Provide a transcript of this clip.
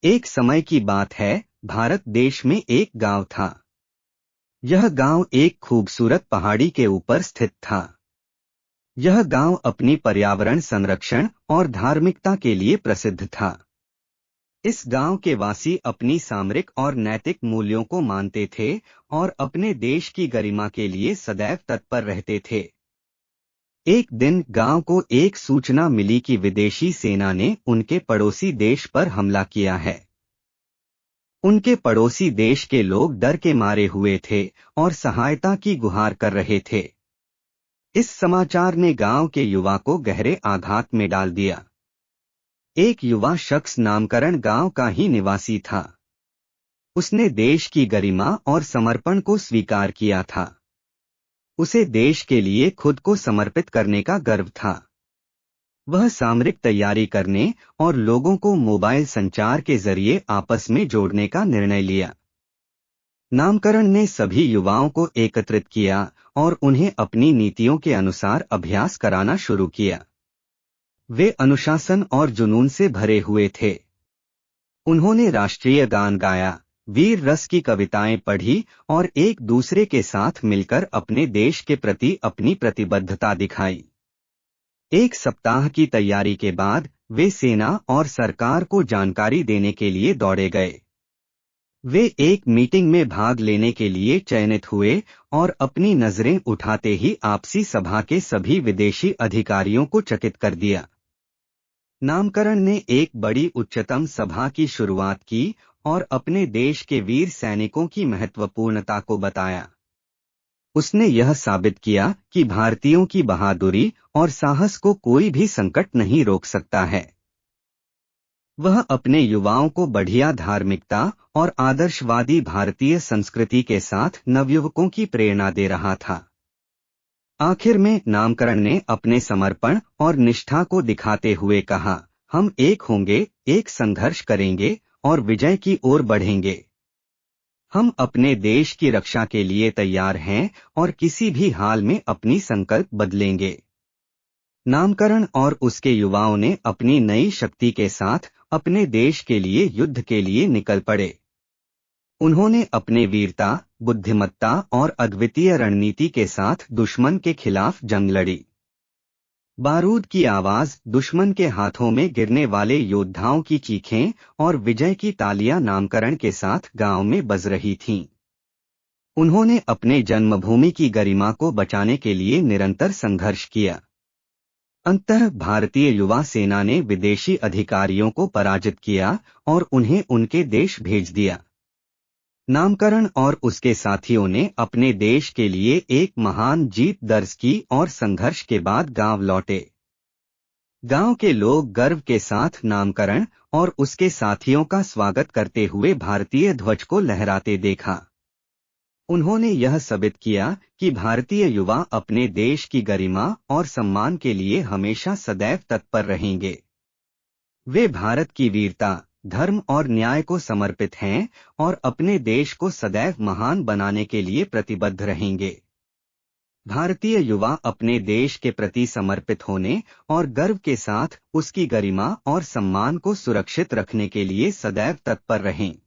एक समय की बात है, भारत देश में एक गांव था। यह गांव एक खूबसूरत पहाड़ी के ऊपर स्थित था। यह गांव अपनी पर्यावरण संरक्षण और धार्मिकता के लिए प्रसिद्ध था। इस गांव के वासी अपनी सामरिक और नैतिक मूल्यों को मानते थे और अपने देश की गरिमा के लिए सदैव तत्पर रहते थे। एक दिन गांव को एक सूचना मिली कि विदेशी सेना ने उनके पड़ोसी देश पर हमला किया है। उनके पड़ोसी देश के लोग डर के मारे हुए थे और सहायता की गुहार कर रहे थे। इस समाचार ने गांव के युवा को गहरे आघात में डाल दिया। एक युवा शख्स नामकरण गांव का ही निवासी था। उसने देश की गरिमा और समर्पण को स्वीकार किया था। उसे देश के लिए खुद को समर्पित करने का गर्व था। वह सामरिक तैयारी करने और लोगों को मोबाइल संचार के जरिए आपस में जोड़ने का निर्णय लिया। नामकरण ने सभी युवाओं को एकत्रित किया और उन्हें अपनी नीतियों के अनुसार अभ्यास कराना शुरू किया। वे अनुशासन और जुनून से भरे हुए थे। उन्होंने राष्ट्रीय गान गाया, वीर रस की कविताएं पढ़ी और एक दूसरे के साथ मिलकर अपने देश के प्रति अपनी प्रतिबद्धता दिखाई। एक सप्ताह की तैयारी के बाद वे सेना और सरकार को जानकारी देने के लिए दौड़े गए। वे एक मीटिंग में भाग लेने के लिए चयनित हुए और अपनी नजरें उठाते ही आपसी सभा के सभी विदेशी अधिकारियों को चकित कर दिया। नामकरण ने एक बड़ी उच्चतम सभा की शुरुआत की और अपने देश के वीर सैनिकों की महत्वपूर्णता को बताया। उसने यह साबित किया कि भारतीयों की बहादुरी और साहस को कोई भी संकट नहीं रोक सकता है। वह अपने युवाओं को बढ़िया धार्मिकता और आदर्शवादी भारतीय संस्कृति के साथ नवयुवकों की प्रेरणा दे रहा था। आखिर में नामकरण ने अपने समर्पण और निष्ठा को दिखाते हुए कहा, हम एक होंगे, एक संघर्ष करेंगे और विजय की ओर बढ़ेंगे। हम अपने देश की रक्षा के लिए तैयार हैं और किसी भी हाल में अपनी संकल्प बदलेंगे। नामकरण और उसके युवाओं ने अपनी नई शक्ति के साथ अपने देश के लिए युद्ध के लिए निकल पड़े। उन्होंने अपने वीरता, बुद्धिमत्ता और अद्वितीय रणनीति के साथ दुश्मन के खिलाफ जंग लड़ी। बारूद की आवाज, दुश्मन के हाथों में गिरने वाले योद्धाओं की चीखें और विजय की तालियां नामकरण के साथ गांव में बज रही थीं। उन्होंने अपने जन्मभूमि की गरिमा को बचाने के लिए निरंतर संघर्ष किया। अंततः भारतीय युवा सेना ने विदेशी अधिकारियों को पराजित किया और उन्हें उनके देश भेज दिया। नामकरण और उसके साथियों ने अपने देश के लिए एक महान जीत दर्ज की और संघर्ष के बाद गांव लौटे। गांव के लोग गर्व के साथ नामकरण और उसके साथियों का स्वागत करते हुए भारतीय ध्वज को लहराते देखा। उन्होंने यह साबित किया कि भारतीय युवा अपने देश की गरिमा और सम्मान के लिए हमेशा सदैव तत्पर रहेंगे। वे भारत की वीरता, धर्म और न्याय को समर्पित हैं और अपने देश को सदैव महान बनाने के लिए प्रतिबद्ध रहेंगे। भारतीय युवा अपने देश के प्रति समर्पित होने और गर्व के साथ उसकी गरिमा और सम्मान को सुरक्षित रखने के लिए सदैव तत्पर रहें।